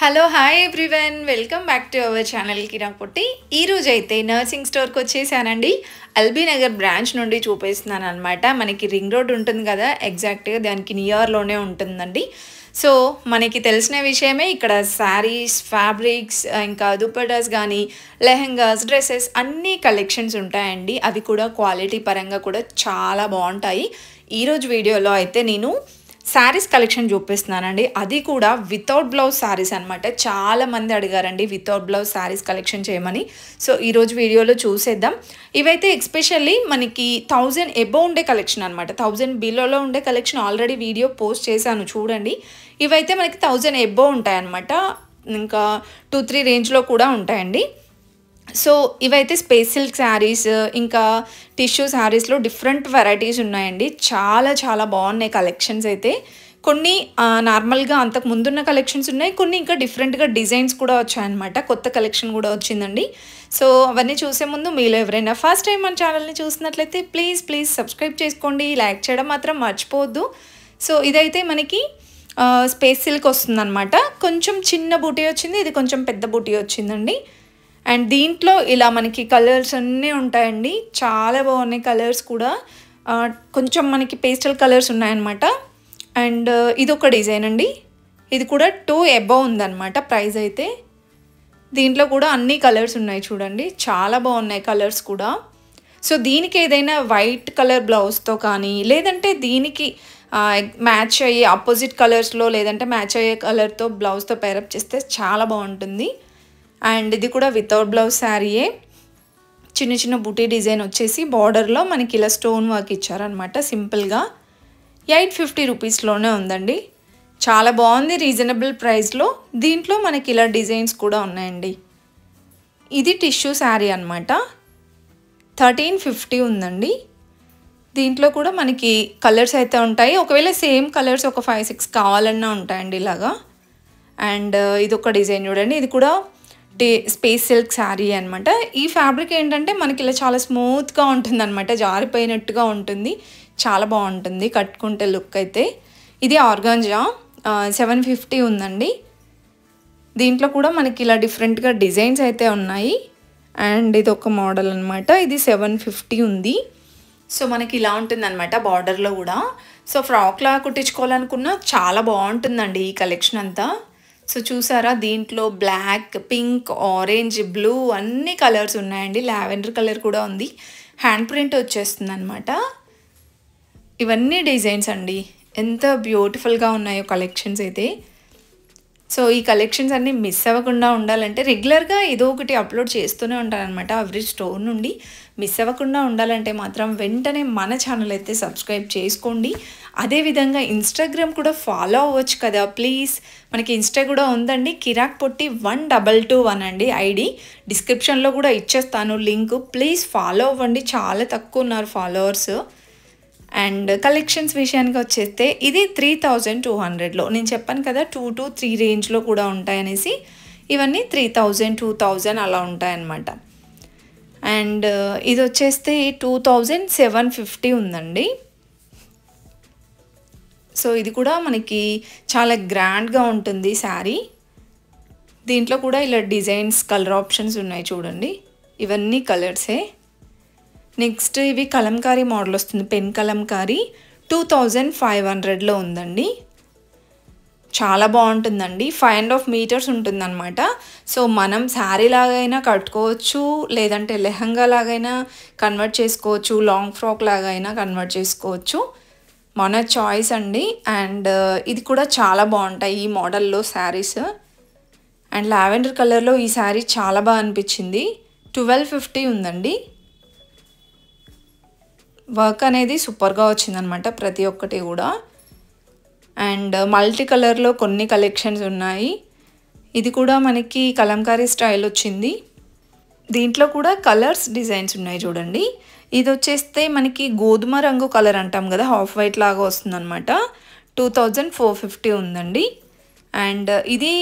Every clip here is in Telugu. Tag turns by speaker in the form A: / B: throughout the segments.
A: Hello hi everyone welcome back to our channel Kiraak Potti. ఈరోజు అయితే నర్సింగ్ స్టోర్కి వచ్చేసానండి. ఎల్బీ నగర్ బ్రాంచ్ నుండి చూపిస్తున్నాను అనమాట. మనకి రింగ్ రోడ్ ఉంటుంది కదా, ఎగ్జాక్ట్గా దానికి నియర్లోనే ఉంటుందండి. సో మనకి తెలిసిన విషయమే, ఇక్కడ శారీస్, ఫ్యాబ్రిక్స్, ఇంకా దుపటాస్ కానీ లెహెంగాస్, డ్రెస్సెస్ అన్ని కలెక్షన్స్ ఉంటాయండి. అవి కూడా క్వాలిటీ పరంగా కూడా చాలా బాగుంటాయి. ఈరోజు వీడియోలో అయితే నేను శారీస్ కలెక్షన్ చూపిస్తున్నానండి. అది కూడా వితౌట్ బ్లౌజ్ శారీస్ అనమాట. చాలామంది అడిగారండి వితౌట్ బ్లౌజ్ శారీస్ కలెక్షన్ చేయమని. సో ఈరోజు వీడియోలో చూసేద్దాం. ఇవైతే ఎస్పెషల్లీ మనకి 1000 ఎబోవ్ ఉండే కలెక్షన్ అనమాట. 1000 బిలోలో ఉండే కలెక్షన్ ఆల్రెడీ వీడియో పోస్ట్ చేశాను, చూడండి. ఇవైతే మనకి 1000 ఎబోవ్ ఉంటాయన్నమాట. ఇంకా 2-3 రేంజ్లో కూడా ఉంటాయండి. సో ఇవైతే స్పేస్ సిల్క్ శారీస్, ఇంకా టిష్యూ శారీస్లో డిఫరెంట్ వెరైటీస్ ఉన్నాయండి. చాలా చాలా బాగున్నాయి కలెక్షన్స్ అయితే. కొన్ని నార్మల్గా అంతకు ముందున్న కలెక్షన్స్ ఉన్నాయి, కొన్ని ఇంకా డిఫరెంట్గా డిజైన్స్ కూడా వచ్చాయన్నమాట. కొత్త కలెక్షన్ కూడా వచ్చిందండి. సో అవన్నీ చూసే ముందు మీలో ఎవరైనా ఫస్ట్ టైం మన ఛానల్ని చూసినట్లయితే ప్లీజ్ సబ్స్క్రైబ్ చేసుకోండి, లైక్ చేయడం మాత్రం మర్చిపోవద్దు. సో ఇదైతే మనకి స్పేస్ సిల్క్ వస్తుందన్నమాట. కొంచెం చిన్న బూటీ వచ్చింది, ఇది కొంచెం పెద్ద బూటీ వచ్చిందండి. అండ్ దీంట్లో ఇలా మనకి కలర్స్ అన్నీ ఉంటాయండి. చాలా బాగున్నాయి కలర్స్ కూడా. కొంచెం మనకి పేస్టల్ కలర్స్ ఉన్నాయన్నమాట. అండ్ ఇది ఒక డిజైన్ అండి. ఇది కూడా 2 ఎబోవ్ ఉందన్నమాట ప్రైస్ అయితే. దీంట్లో కూడా అన్ని కలర్స్ ఉన్నాయి చూడండి, చాలా బాగున్నాయి కలర్స్ కూడా. సో దీనికి ఏదైనా వైట్ కలర్ బ్లౌజ్తో కానీ, లేదంటే దీనికి మ్యాచ్ అయ్యే ఆపోజిట్ కలర్స్లో, లేదంటే మ్యాచ్ అయ్యే కలర్తో బ్లౌజ్తో పేరప్ చేస్తే చాలా బాగుంటుంది. అండ్ ఇది కూడా వితౌట్ బ్లౌజ్ శారీయే. చిన్న చిన్న బూటీ డిజైన్ వచ్చేసి బార్డర్లో మనకి ఇలా స్టోన్ వర్క్ ఇచ్చారనమాట సింపుల్గా. 850 రూపీస్లోనే ఉందండి. చాలా బాగుంది, రీజనబుల్ ప్రైస్లో. దీంట్లో మనకి ఇలా డిజైన్స్ కూడా ఉన్నాయండి. ఇది టిష్యూ శారీ అనమాట. 1350 ఉందండి. దీంట్లో కూడా మనకి కలర్స్ అయితే ఉంటాయి. ఒకవేళ సేమ్ కలర్స్ ఒక 5-6 కావాలన్నా ఉంటాయండి ఇలాగా. అండ్ ఇది ఒక డిజైన్ చూడండి, ఇది కూడా స్పేస్ సిల్క్ శారీ అనమాట. ఈ ఫ్యాబ్రిక్ ఏంటంటే మనకి ఇలా చాలా స్మూత్గా ఉంటుంది అనమాట, జారిపోయినట్టుగా ఉంటుంది. చాలా బాగుంటుంది కట్టుకుంటే లుక్ అయితే. ఇది ఆర్గాంజా 750 ఉందండి. దీంట్లో కూడా మనకి ఇలా డిఫరెంట్గా డిజైన్స్ అయితే ఉన్నాయి. అండ్ ఇది ఒక మోడల్ అనమాట. ఇది 750 ఉంది. సో మనకి ఇలా ఉంటుంది అనమాట బార్డర్లో కూడా. సో ఫ్రాక్లా కుట్టించుకోవాలనుకున్నా చాలా బాగుంటుందండి ఈ కలెక్షన్ అంతా. సో చూసారా, దీంట్లో బ్లాక్, పింక్, ఆరెంజ్, బ్లూ అన్ని కలర్స్ ఉన్నాయండి. లావెండర్ కలర్ కూడా ఉంది. హ్యాండ్ ప్రింట్ వచ్చేస్తుంది అనమాట. ఇవన్నీ డిజైన్స్ అండి. ఎంత బ్యూటిఫుల్గా ఉన్నాయో కలెక్షన్స్ అయితే. సో ఈ కలెక్షన్స్ అన్నీ మిస్ అవ్వకుండా ఉండాలంటే రెగ్యులర్గా ఏదో ఒకటి అప్లోడ్ చేస్తూనే ఉంటానన్నమాట అవరేజ్ స్టోర్ నుండి. మిస్ అవ్వకుండా ఉండాలంటే మాత్రం వెంటనే మన ఛానల్ అయితే సబ్స్క్రైబ్ చేసుకోండి. అదేవిధంగా ఇన్స్టాగ్రామ్ కూడా ఫాలో అవ్వచ్చు కదా ప్లీజ్. మనకి ఇన్స్టా కూడా ఉందండి, కిరాక్ పొట్టి 1221 అండి ఐడి. డిస్క్రిప్షన్లో కూడా ఇచ్చేస్తాను లింక్. ప్లీజ్ ఫాలో అవ్వండి, చాలా తక్కువ ఉన్నారు ఫాలోవర్స్. అండ్ కలెక్షన్స్ విషయానికి వచ్చేస్తే ఇది 3200లో. నేను చెప్పాను కదా 2 to 3 రేంజ్లో కూడా ఉంటాయనేసి. ఇవన్నీ 3000, 2000 అలా ఉంటాయన్నమాట. అండ్ ఇది వచ్చేస్తే 2750 ఉందండి. సో ఇది కూడా మనకి చాలా గ్రాండ్గా ఉంటుంది శారీ. దీంట్లో కూడా ఇలా డిజైన్స్, కలర్ ఆప్షన్స్ ఉన్నాయి చూడండి. ఇవన్నీ కలర్సే. నెక్స్ట్ ఇవి కలంకారీ మోడల్ వస్తుంది, పెన్ కలంకారీ 2500లో ఉందండి. చాలా బాగుంటుందండి. 5.5 మీటర్స్ ఉంటుందన్నమాట. సో మనం శారీ లాగైనా కట్టుకోవచ్చు, లేదంటే లెహంగా లాగైనా కన్వర్ట్ చేసుకోవచ్చు, లాంగ్ ఫ్రాక్ లాగైనా కన్వర్ట్ చేసుకోవచ్చు. మన చాయిస్ అండి. అండ్ ఇది కూడా చాలా బాగుంటాయి ఈ మోడల్లో శారీస్. అండ్ లావెండర్ కలర్లో ఈ శారీ చాలా బాగా అనిపించింది. 1250 ఉందండి. వర్క్ అనేది సూపర్గా వచ్చిందనమాట ప్రతి ఒక్కటి కూడా. అండ్ మల్టీ కలర్లో కొన్ని కలెక్షన్స్ ఉన్నాయి. ఇది కూడా మనకి కలంకారీ స్టైల్ వచ్చింది. దీంట్లో కూడా కలర్స్, డిజైన్స్ ఉన్నాయి చూడండి. ఇది వచ్చేస్తే మనకి గోధుమ రంగు కలర్ అంటాం కదా, హాఫ్ వైట్ లాగా వస్తుందన్నమాట. 2450 ఉందండి. అండ్ ఇది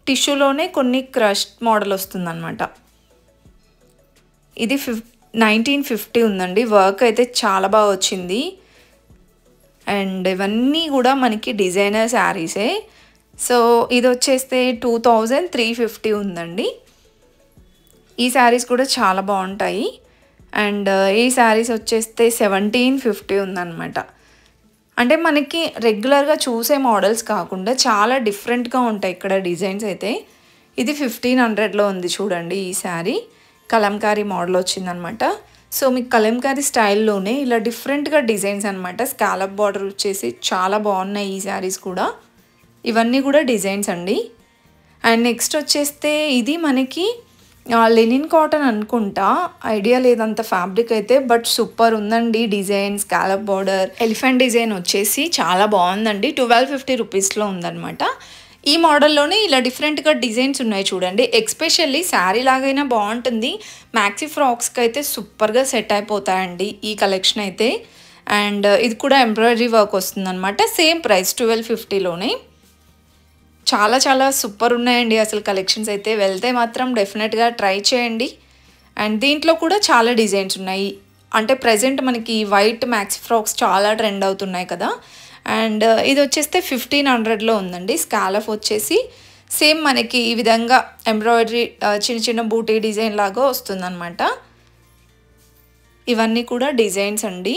A: టిష్యూలోనే కొన్ని క్రష్ మోడల్ వస్తుందన్నమాట. ఇది 1950 ఉందండి. వర్క్ అయితే చాలా బాగా వచ్చింది. అండ్ ఇవన్నీ కూడా మనకి డిజైనర్ శారీసే. సో ఇది వచ్చేస్తే 2350 ఉందండి. ఈ శారీస్ కూడా చాలా బాగుంటాయి. అండ్ ఈ శారీస్ వచ్చేస్తే 1750 ఉందన్నమాట. అంటే మనకి రెగ్యులర్గా చూసే మోడల్స్ కాకుండా చాలా డిఫరెంట్గా ఉంటాయి ఇక్కడ డిజైన్స్ అయితే. ఇది 1500లో ఉంది చూడండి. ఈ శారీ కలంకారీ మోడల్ వచ్చిందనమాట. సో మీకు కలంకారీ స్టైల్లోనే ఇలా డిఫరెంట్గా డిజైన్స్ అనమాట. స్కాలప్ బార్డర్ వచ్చేసి చాలా బాగున్నాయి ఈ శారీస్ కూడా. ఇవన్నీ కూడా డిజైన్స్ అండి. అండ్ నెక్స్ట్ వచ్చేస్తే ఇది మనకి లెనిన్ కాటన్ అనుకుంటా, ఐడియా లేదంత ఫ్యాబ్రిక్ అయితే, బట్ సూపర్ ఉందండి. Design scallop border elephant design వచ్చేసి చాలా బాగుందండి. 1250 రూపీస్లో ఉందన్నమాట. ఈ మోడల్లోనే ఇలా డిఫరెంట్గా డిజైన్స్ ఉన్నాయి చూడండి. ఎక్స్పెషల్లీ శారీ లాగైనా బాగుంటుంది, మ్యాక్సీ ఫ్రాక్స్కి అయితే సూపర్గా సెట్ అయిపోతాయండి ఈ కలెక్షన్ అయితే. అండ్ ఇది కూడా ఎంబ్రాయిడరీ వర్క్ వస్తుందన్నమాట. సేమ్ ప్రైస్ 1250లోనే. చాలా చాలా సూపర్ ఉన్నాయండి అసలు కలెక్షన్స్ అయితే. వెళ్తే మాత్రం డెఫినెట్గా ట్రై చేయండి. అండ్ దీంట్లో కూడా చాలా డిజైన్స్ ఉన్నాయి. అంటే ప్రజెంట్ మనకి వైట్ మ్యాక్సీ ఫ్రాక్స్ చాలా ట్రెండ్ అవుతున్నాయి కదా. అండ్ ఇది వచ్చేస్తే 1500లో ఉందండి. స్కాలఫ్ వచ్చేసి సేమ్ మనకి ఈ విధంగా ఎంబ్రాయిడరీ చిన్న చిన్న బూటీ డిజైన్ లాగా వస్తుందన్నమాట. ఇవన్నీ కూడా డిజైన్స్ అండి.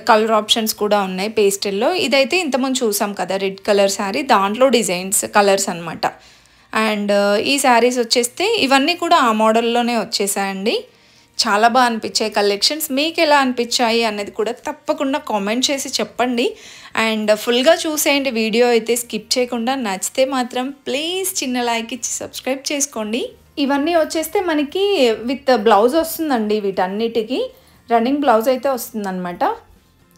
A: కలర్ ఆప్షన్స్ కూడా ఉన్నాయి పేస్టల్లో. ఇదైతే ఇంతకుముందు చూసాం కదా రెడ్ కలర్ శారీ, దాంట్లో డిజైన్స్ కలర్స్ అనమాట. అండ్ ఈ శారీస్ వచ్చేస్తే ఇవన్నీ కూడా ఆ మోడల్లోనే వచ్చేసాయండి. చాలా బాగా అనిపించాయి కలెక్షన్స్. మీకు ఎలా అనిపించాయి అన్నది కూడా తప్పకుండా కామెంట్ చేసి చెప్పండి. అండ్ ఫుల్గా చూసేయండి వీడియో అయితే, స్కిప్ చేయకుండా. నచ్చితే మాత్రం ప్లీజ్ చిన్న లైక్ ఇచ్చి సబ్స్క్రైబ్ చేసుకోండి. ఇవన్నీ వచ్చేస్తే మనకి విత్ బ్లౌజ్ వస్తుందండి. వీటన్నిటికీ రన్నింగ్ బ్లౌజ్ అయితే వస్తుందన్నమాట.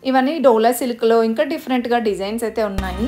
A: ఇవన్నీ డోలా సిల్క్లో ఇంకా డిఫరెంట్గా డిజైన్స్ అయితే ఉన్నాయి.